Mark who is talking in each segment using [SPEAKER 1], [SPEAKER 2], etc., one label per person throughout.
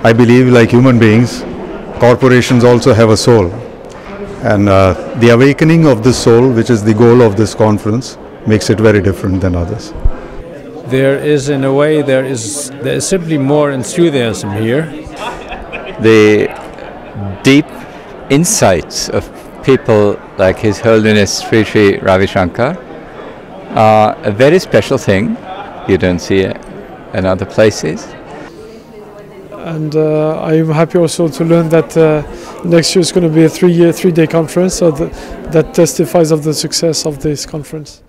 [SPEAKER 1] I believe, like human beings, corporations also have a soul. And the awakening of this soul, which is the goal of this conference, makes it very different than others.
[SPEAKER 2] There is, in a way, there is simply more enthusiasm here.
[SPEAKER 3] The deep insights of people like His Holiness Sri Sri Ravi Shankar are a very special thing. You don't see it in other places.
[SPEAKER 4] And I'm happy also to learn that next year is going to be a three-day conference, so that testifies of the success of this conference.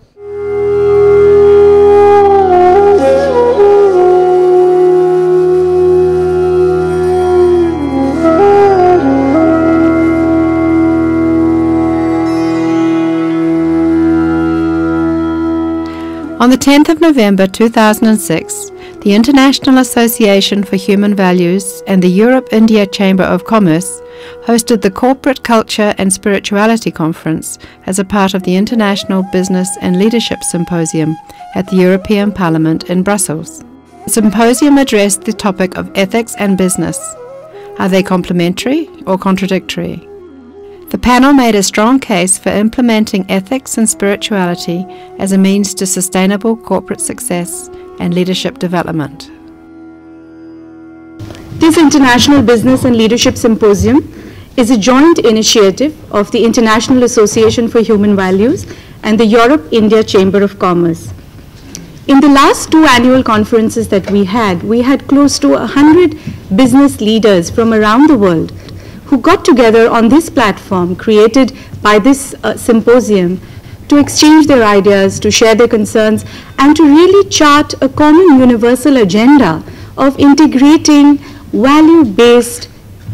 [SPEAKER 5] On the 10th of November 2006, the International Association for Human Values and the Europe-India Chamber of Commerce hosted the Corporate Culture and Spirituality Conference as a part of the International Business and Leadership Symposium at the European Parliament in Brussels. The symposium addressed the topic of ethics and business. Are they complementary or contradictory? The panel made a strong case for implementing ethics and spirituality as a means to sustainable corporate success and leadership development.
[SPEAKER 6] This International Business and Leadership Symposium is a joint initiative of the International Association for Human Values and the Europe-India Chamber of Commerce. In the last two annual conferences that we had close to 100 business leaders from around the world who got together on this platform created by this symposium to exchange their ideas, to share their concerns, and to really chart a common universal agenda of integrating value-based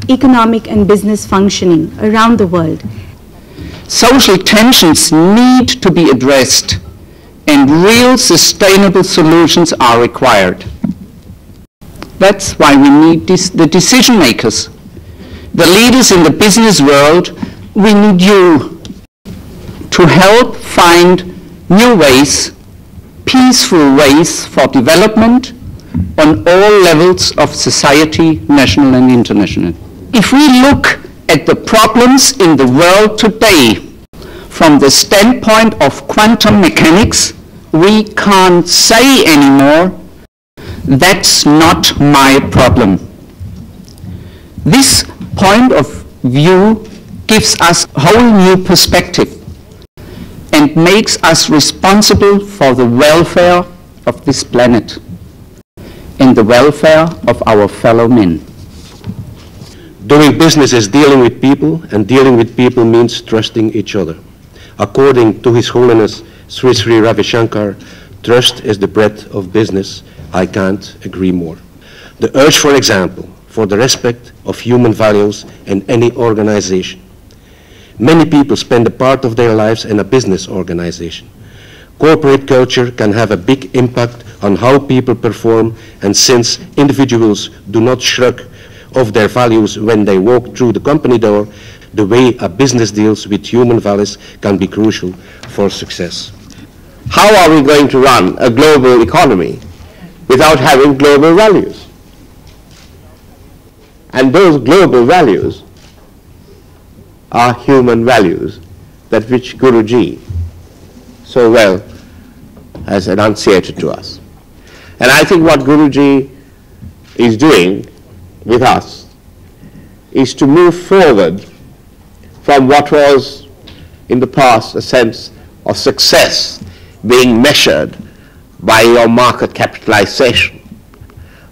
[SPEAKER 6] economic and business functioning around the world.
[SPEAKER 7] Social tensions need to be addressed, and real sustainable solutions are required. That's why we need the decision makers. The leaders in the business world, we need you to help find new ways, peaceful ways for development on all levels of society, national and international. If we look at the problems in the world today from the standpoint of quantum mechanics, we can't say anymore, that's not my problem. This point of view gives us a whole new perspective and makes us responsible for the welfare of this planet and the welfare of our fellow men.
[SPEAKER 8] Doing business is dealing with people, and dealing with people means trusting each other. According to His Holiness Sri Sri Ravi Shankar, trust is the breath of business. I can't agree more. The urge, for example, for the respect of human values in any organization. Many people spend a part of their lives in a business organization. Corporate culture can have a big impact on how people perform, and since individuals do not shrug off their values when they walk through the company door, the way a business deals with human values can be crucial for success.
[SPEAKER 9] How are we going to run a global economy without having global values? And those global values are human values, that which Guruji so well has enunciated to us. And I think what Guruji is doing with us is to move forward from what was in the past a sense of success being measured by your market capitalization,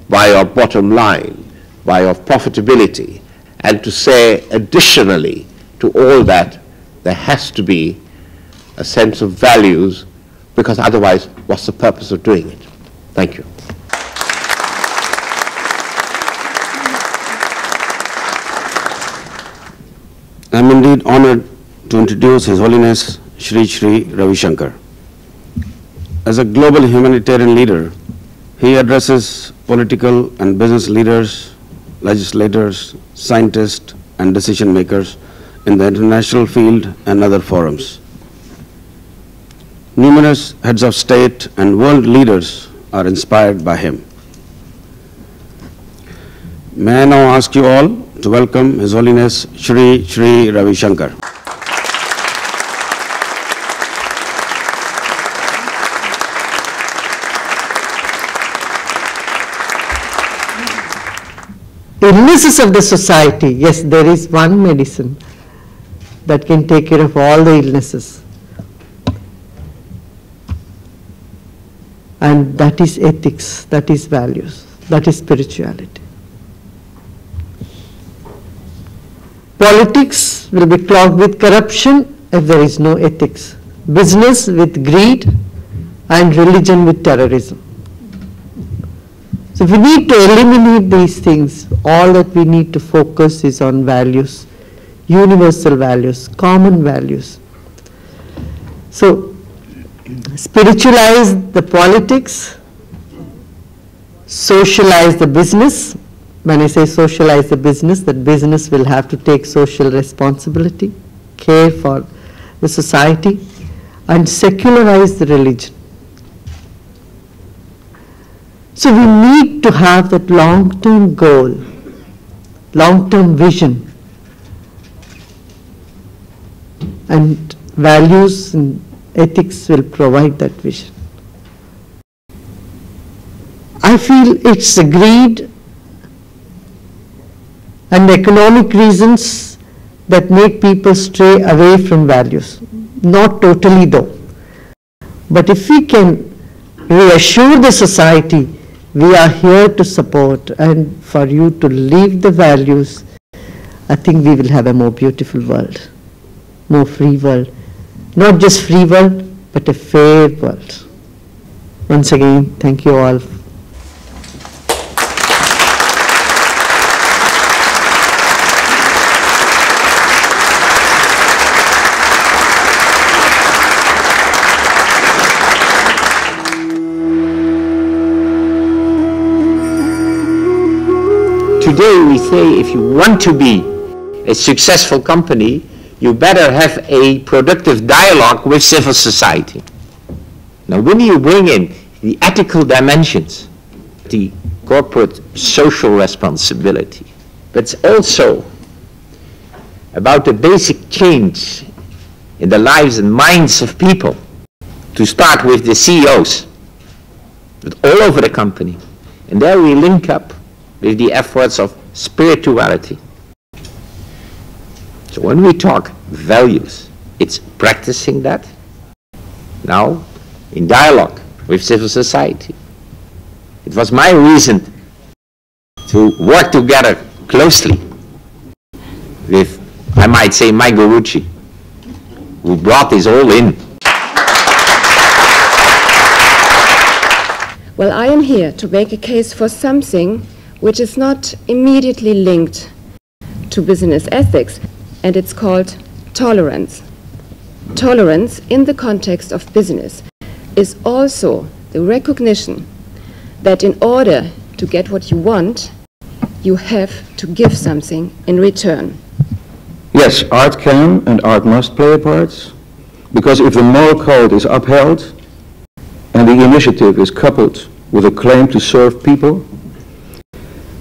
[SPEAKER 9] by your bottom line, by your profitability, and to say additionally to all that there has to be a sense of values, because otherwise what's the purpose of doing it? Thank you.
[SPEAKER 10] I am indeed honored to introduce His Holiness Sri Sri Ravi Shankar. As a global humanitarian leader, he addresses political and business leaders, legislators, scientists, and decision makers in the international field and other forums. Numerous heads of state and world leaders are inspired by him. May I now ask you all to welcome His Holiness Shri Shri Ravi Shankar.
[SPEAKER 11] Illnesses of the society, yes, there is one medicine that can take care of all the illnesses. And that is ethics, that is values, that is spirituality. Politics will be clogged with corruption if there is no ethics. Business with greed and religion with terrorism. So we need to eliminate these things. All that we need to focus is on values, universal values, common values. So spiritualize the politics, socialize the business. When I say socialize the business, that business will have to take social responsibility, care for the society, and secularize the religion. So we need to have that long-term goal, long-term vision, and values and ethics will provide that vision. I feel it's the greed and economic reasons that make people stray away from values. Not totally though. But if we can reassure the society, we are here to support, and for you to live the values, I think we will have a more beautiful world, more free world. Not just free world, but a fair world. Once again, thank you all.
[SPEAKER 7] Today we say if you want to be a successful company, you better have a productive dialogue with civil society. Now when you bring in the ethical dimensions, the corporate social responsibility, but it's also about the basic change in the lives and minds of people, to start with the CEOs, but all over the company. And there we link up with the efforts of spirituality. So when we talk values, it's practicing that now in dialogue with civil society. It was my reason to work together closely with, I might say, my Guruji, who brought this all in.
[SPEAKER 12] Well, I am here to make a case for something which is not immediately linked to business ethics, and it's called tolerance. Tolerance in the context of business is also the recognition that in order to get what you want, you have to give something in return.
[SPEAKER 13] Yes, art can and art must play a part, because if the moral code is upheld and the initiative is coupled with a claim to serve people,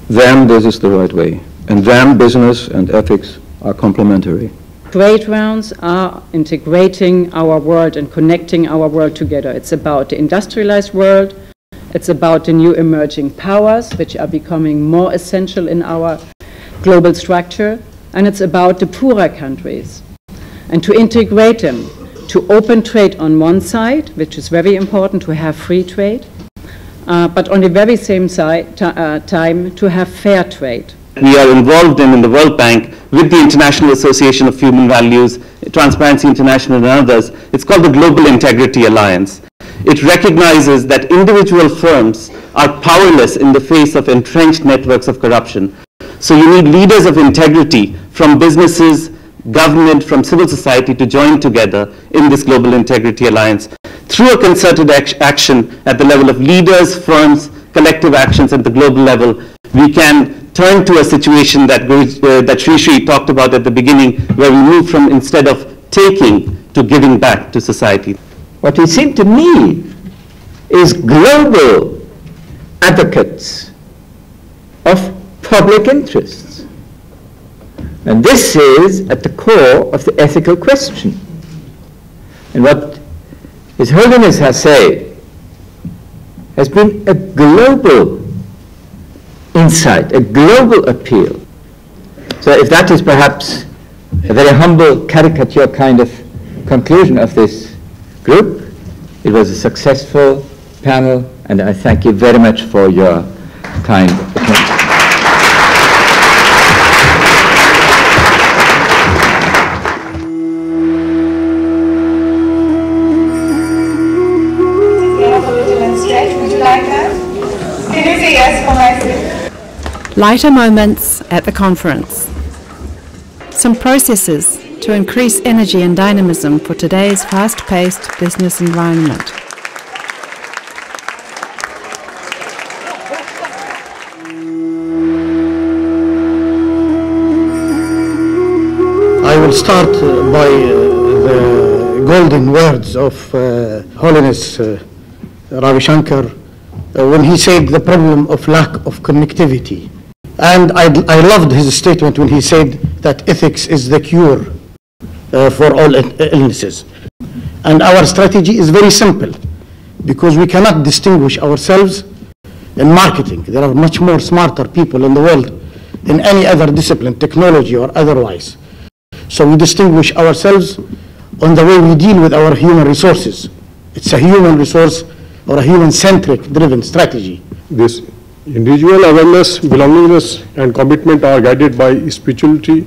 [SPEAKER 13] then this is the right way. And then business and ethics are complementary.
[SPEAKER 14] Trade rounds are integrating our world and connecting our world together. It's about the industrialized world, it's about the new emerging powers which are becoming more essential in our global structure, and it's about the poorer countries. And to integrate them, to open trade on one side, which is very important to have free trade, but on the very same time to have fair trade.
[SPEAKER 15] We are involved in the World Bank with the International Association of Human Values, Transparency International and others. It's called the Global Integrity Alliance. It recognizes that individual firms are powerless in the face of entrenched networks of corruption. So you need leaders of integrity from businesses, government, from civil society to join together in this Global Integrity Alliance. Through a concerted action at the level of leaders, firms, collective actions at the global level, we can turn to a situation that Sri Sri talked about at the beginning, where we move from, instead of taking, to giving back to society.
[SPEAKER 7] What it seemed to me is global advocates of
[SPEAKER 16] public interests. And this is at the core of the ethical question. And what His Holiness has said has been a global insight, a global appeal. So if that is perhaps a very humble caricature kind of conclusion of this group, it was a successful panel, and I thank you very much for your kind attention.
[SPEAKER 17] Would you like that? Can you say yes for my sake?
[SPEAKER 5] Lighter moments at the conference. Some processes to increase energy and dynamism for today's fast-paced business environment.
[SPEAKER 18] I will start by the golden words of Holiness Ravi Shankar when he said the problem of lack of connectivity. And I loved his statement when he said that ethics is the cure for all illnesses. And our strategy is very simple, because we cannot distinguish ourselves in marketing. There are much more smarter people in the world in any other discipline, technology or otherwise. So we distinguish ourselves on the way we deal with our human resources. It's a human resource or a human-centric driven strategy.
[SPEAKER 19] This individual awareness, belongingness and commitment are guided by spirituality,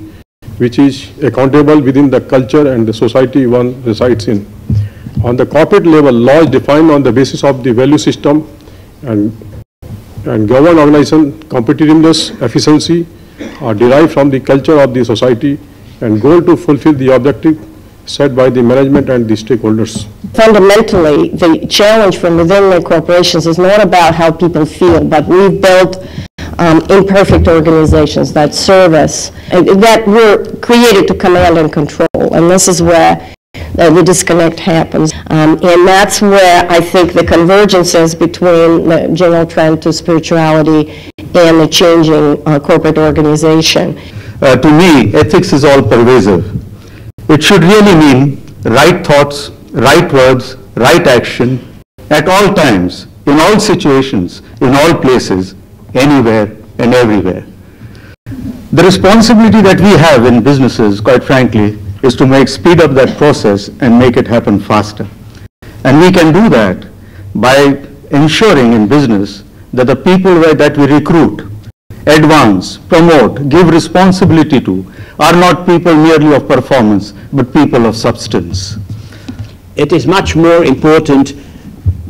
[SPEAKER 19] which is accountable within the culture and the society one resides in. On the corporate level, laws defined on the basis of the value system and govern organization competitiveness, efficiency are derived from the culture of the society and goal to fulfill the objective set by the management and the stakeholders.
[SPEAKER 20] Fundamentally, the challenge from within the corporations is not about how people feel, but we've built imperfect organizations that serve us, that were created to command and control, and this is where the disconnect happens. And that's where I think the convergences between the general trend to spirituality and the changing corporate organization.
[SPEAKER 13] To me, ethics is all pervasive. It should really mean right thoughts, right words, right action at all times, in all situations, in all places, anywhere and everywhere. The responsibility that we have in businesses, quite frankly, is to speed up that process and make it happen faster. And we can do that by ensuring in business that the people that we recruit, advance, promote, give responsibility to, are not people merely of performance, but people of substance.
[SPEAKER 9] It is much more important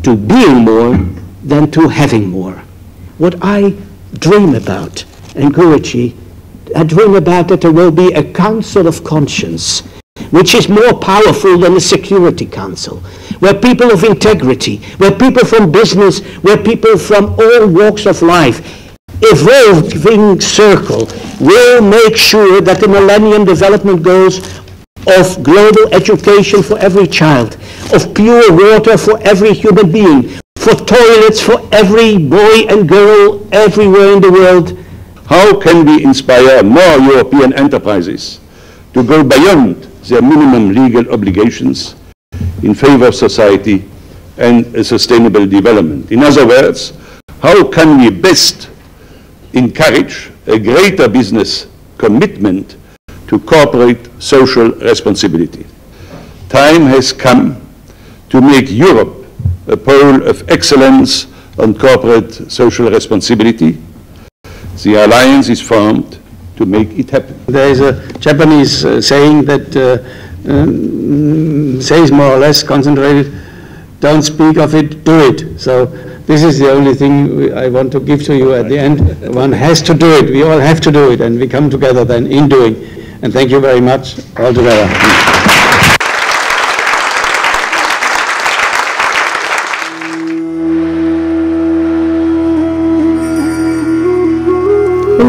[SPEAKER 9] to being more than to having more. What I dream about, and Guruji, I dream about that there will be a council of conscience, which is more powerful than the Security Council, where people of integrity, where people from business, where people from all walks of life, evolving circle, will make sure that the Millennium Development Goals of global education for every child, of pure water for every human being, for toilets for every boy and girl everywhere in the world.
[SPEAKER 21] How can we inspire more European enterprises to go beyond their minimum legal obligations in favor of society and a sustainable development? In other words, how can we best encourage a greater business commitment to corporate social responsibility? Time has come to make Europe a pole of excellence on corporate social responsibility. The alliance is formed to make it happen.
[SPEAKER 18] There is a Japanese saying that says more or less concentrated, don't speak of it, do it. So this is the only thing I want to give to you at the end. One has to do it. We all have to do it, and we come together then in doing. And thank you very much all together.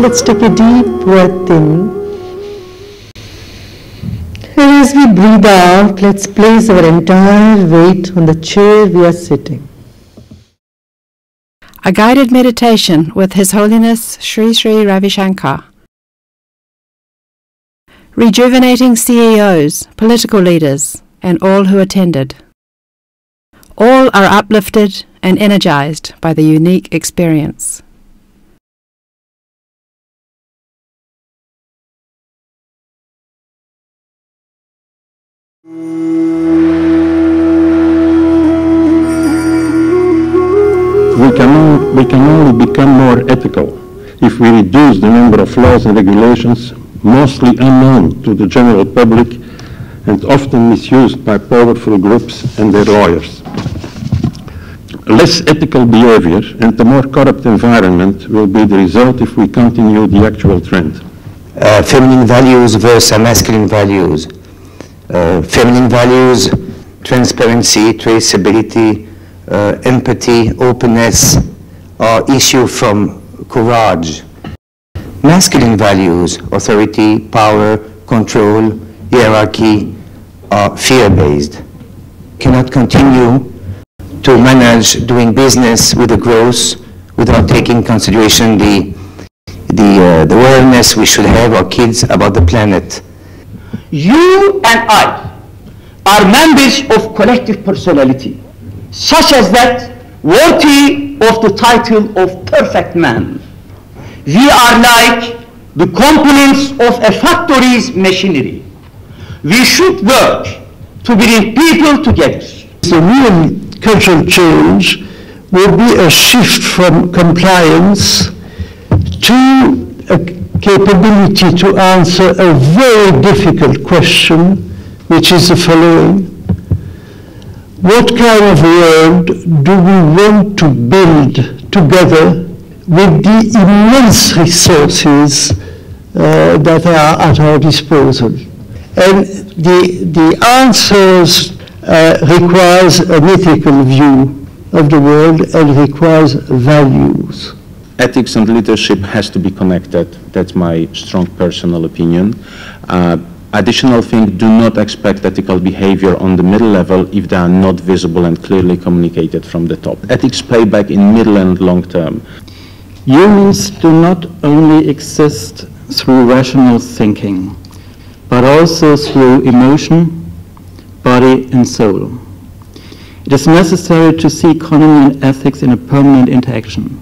[SPEAKER 11] Let's take a deep breath in. And as we breathe out, let's place our entire weight on the chair we are sitting.
[SPEAKER 5] A guided meditation with His Holiness Sri Sri Ravi Shankar. Rejuvenating CEOs, political leaders, and all who attended. All are uplifted and energized by the unique experience.
[SPEAKER 13] We can only become more ethical if we reduce the number of laws and regulations mostly unknown to the general public and often misused by powerful groups and their lawyers. Less ethical behavior and a more corrupt environment will be the result if we continue the actual trend.
[SPEAKER 1] Feminine values versus masculine values. Feminine values, transparency, traceability, empathy, openness are issues from courage. Masculine values, authority, power, control, hierarchy, are fear-based. Cannot continue to manage doing business with the growth without taking into consideration the awareness we should have our kids about the planet.
[SPEAKER 7] You and I are members of collective personality, such as that worthy of the title of perfect man. We are like the components of a factory's machinery. We should work to bring people together.
[SPEAKER 18] The real cultural change will be a shift from compliance to a capability to answer a very difficult question, which is the following. What kind of world do we want to build together with the immense resources that are at our disposal? And the answers requires an ethical view of the world and requires values.
[SPEAKER 22] Ethics and leadership has to be connected. That's my strong personal opinion. Additional thing, do not expect ethical behavior on the middle level if they are not visible and clearly communicated from the top. Ethics pay back in middle and long term.
[SPEAKER 23] Humans do not only exist through rational thinking, but also through emotion, body and soul. It is necessary to see economy and ethics in a permanent interaction.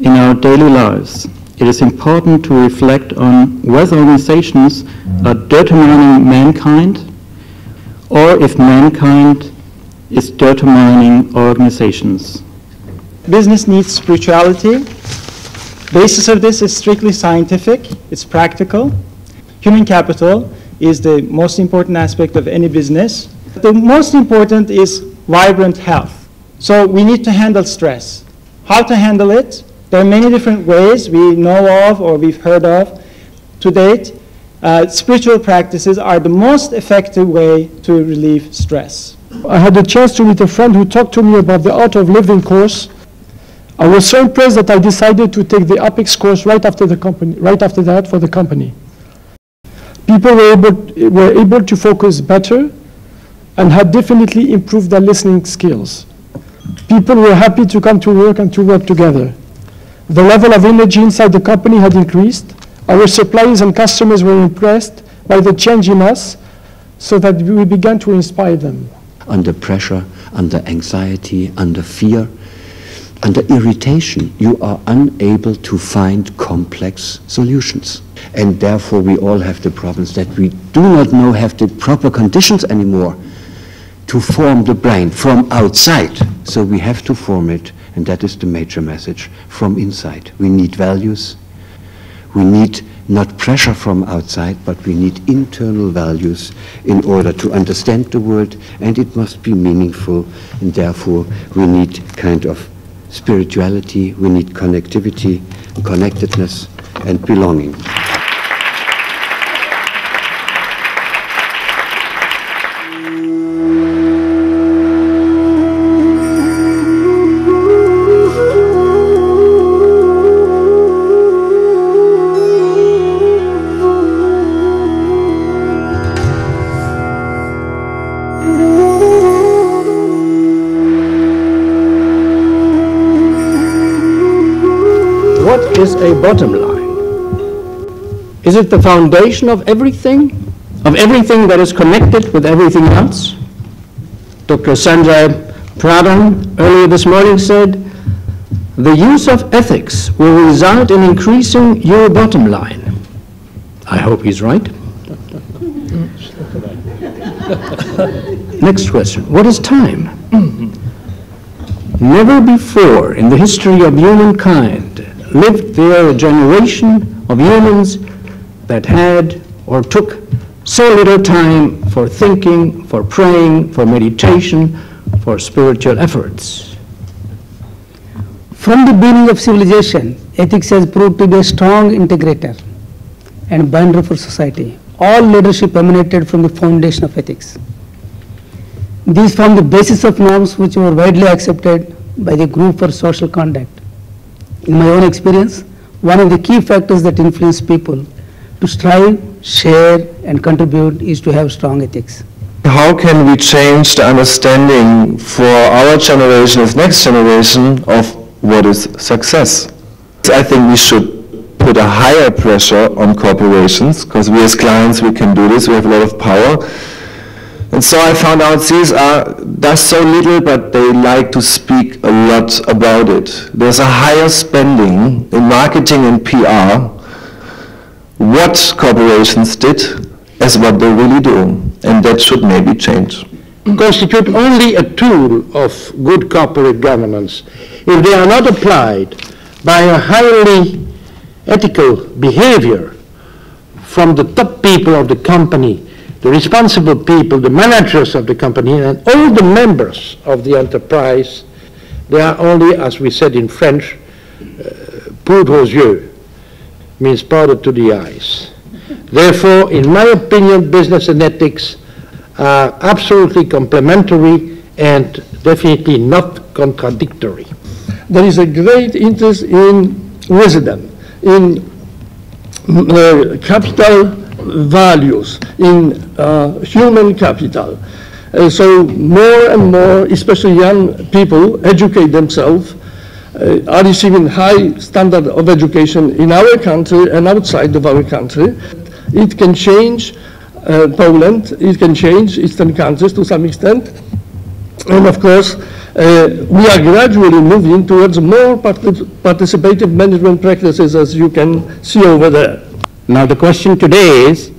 [SPEAKER 23] In our daily lives, it is important to reflect on whether organizations are determining mankind or if mankind is determining organizations.
[SPEAKER 24] Business needs spirituality. Basis of this is strictly scientific, it's practical. Human capital is the most important aspect of any business. The most important is vibrant health. So we need to handle stress. How to handle it? There are many different ways we know of or we've heard of to date. Spiritual practices are the most effective way to relieve stress.
[SPEAKER 4] I had the chance to meet a friend who talked to me about the Art of Living course. I was so impressed that I decided to take the APEX course right after that for the company. People were able to focus better and had definitely improved their listening skills. People were happy to come to work and to work together. The level of energy inside the company had increased. Our suppliers and customers were impressed by the change in us, so that we began to inspire them.
[SPEAKER 25] Under pressure, under anxiety, under fear, under irritation, you are unable to find complex solutions. And therefore we all have the problems that we do not know have the proper conditions anymore to form the brain from outside. So we have to form it, and that is the major message, from inside. We need values. We need not pressure from outside, but we need internal values in order to understand the world, and it must be meaningful, and therefore we need kind of spirituality, we need connectivity, connectedness, and belonging.
[SPEAKER 18] is a bottom line? Is it the foundation of everything? Of everything that is connected with everything else? Dr. Sanjay Pradhan earlier this morning said, the use of ethics will result in increasing your bottom line. I hope he's right. Next question, what is time? Never before in the history of humankind lived there a generation of humans that had or took so little time for thinking, for praying, for meditation, for spiritual efforts.
[SPEAKER 2] From the beginning of civilization, ethics has proved to be a strong integrator and binder for society. All leadership emanated from the foundation of ethics. These form the basis of norms which were widely accepted by the group for social conduct. In my own experience, one of the key factors that influence people to strive, share, and contribute is to have strong ethics.
[SPEAKER 3] How can we change the understanding for our generation, as next generation, of what is success? I think we should put a higher pressure on corporations, because we as clients, we can do this, we have a lot of power. And so I found out does so little, but they like to speak a lot about it. There's a higher spending in marketing and PR, what corporations did as what they really do, and that should maybe change.
[SPEAKER 18] Constitute only a tool of good corporate governance if they are not applied by a highly ethical behavior from the top people of the company, the responsible people, the managers of the company, and all the members of the enterprise. They are only, as we said in French, poudre aux yeux, means powder to the eyes. Therefore, in my opinion, business and ethics are absolutely complementary and definitely not contradictory. There is a great interest in wisdom, in capital values, in human capital. So more and more, especially young people, educate themselves, are receiving high standard of education in our country and outside of our country. It can change Poland, it can change Eastern countries to some extent. And of course, we are gradually moving towards more participative management practices, as you can see over there. Now the question today is,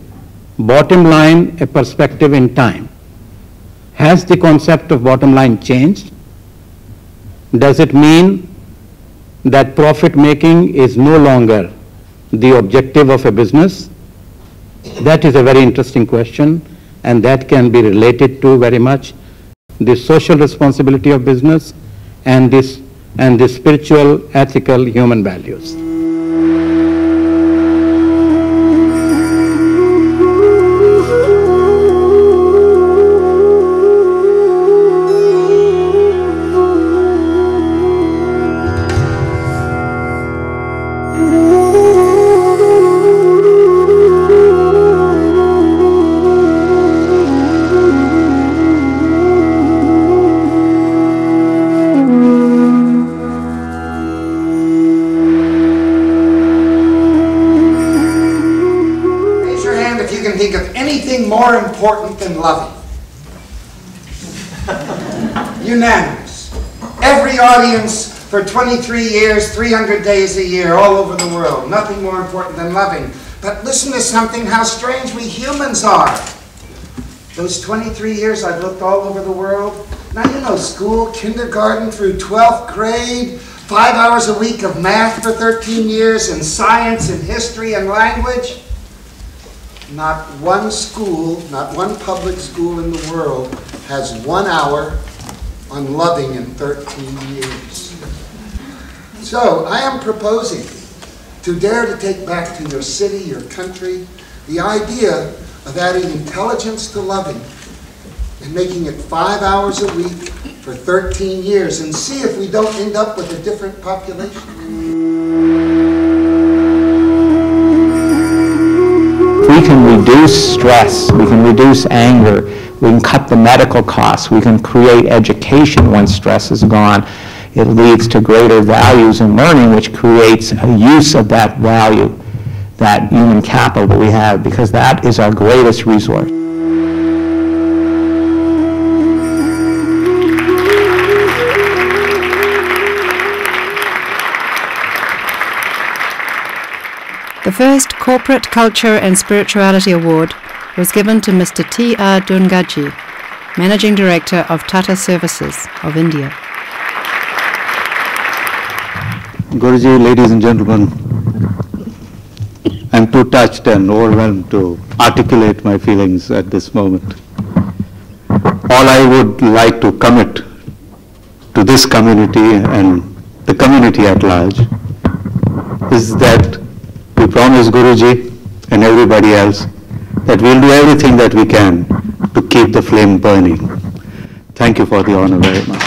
[SPEAKER 18] bottom line, a perspective in time. Has the concept of bottom line changed? Does it mean that profit making is no longer the objective of a business? That is a very interesting question, and that can be related to very much the social responsibility of business and the spiritual, ethical, human values.
[SPEAKER 6] More important than loving. Unanimous. Every audience for 23 years, 300 days a year, all over the world. Nothing more important than loving. But listen to something, how strange we humans are. Those 23 years I've looked all over the world. Now you know, school, kindergarten through 12th grade, 5 hours a week of math for 13 years, and science and history and language. Not one school, not one public school in the world has 1 hour on loving in 13 years. So I am proposing to dare to take back to your city, your country, the idea of adding intelligence to loving and making it 5 hours a week for 13 years and see if we don't end up with a different population.
[SPEAKER 8] We can reduce stress, we can reduce anger, we can cut the medical costs, we can create education when stress is gone. It leads to greater values in learning, which creates a use of that value, that human capital we have, because that is our greatest resource.
[SPEAKER 5] The first Corporate Culture and Spirituality Award was given to Mr. T.R. Dungaji, Managing Director of Tata Services of India.
[SPEAKER 10] Guruji, ladies and gentlemen, I'm too touched and overwhelmed to articulate my feelings at this moment. All I would like to commit to this community and the community at large is that we promise Guruji and everybody else that we'll do everything that we can to keep the flame burning. Thank you for the honor very much.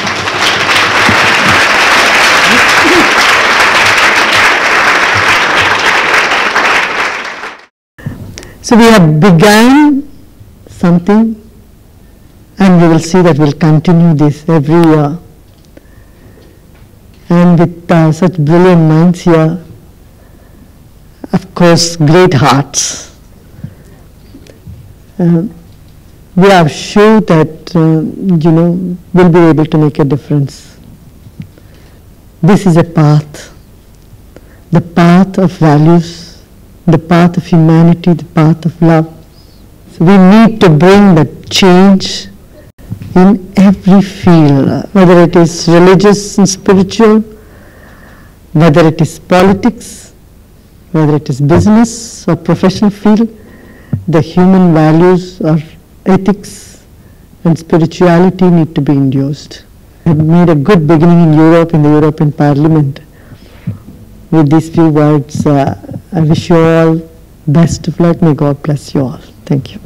[SPEAKER 11] So we have begun something, and we will see that we'll continue this every year. And with such brilliant minds here, of course, great hearts. We are sure that, we'll be able to make a difference. This is a path, the path of values, the path of humanity, the path of love. So we need to bring that change in every field, whether it is religious and spiritual, whether it is politics, whether it is business or professional field. The human values or ethics and spirituality need to be induced. I made a good beginning in Europe, in the European Parliament. With these few words, I wish you all best of luck. May God bless you all. Thank you.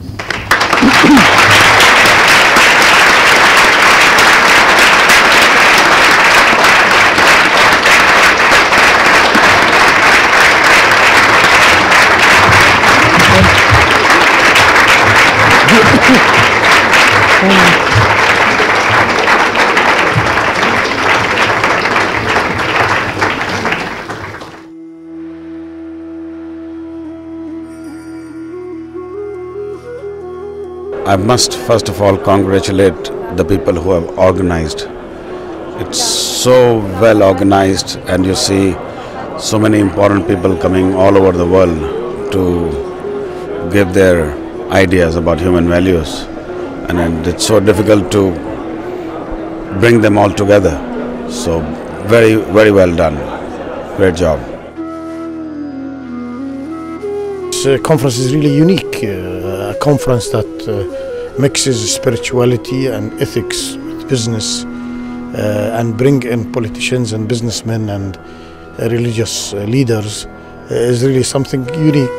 [SPEAKER 12] I must first of all congratulate the people who have organized. It's so well organized, and you see so many important people coming all over the world to give their ideas about human values, and it's so difficult to bring them all together. So very, very well done. Great job.
[SPEAKER 18] This conference is really unique, a conference that mixes spirituality and ethics with business, and bring in politicians and businessmen and religious leaders is really something unique.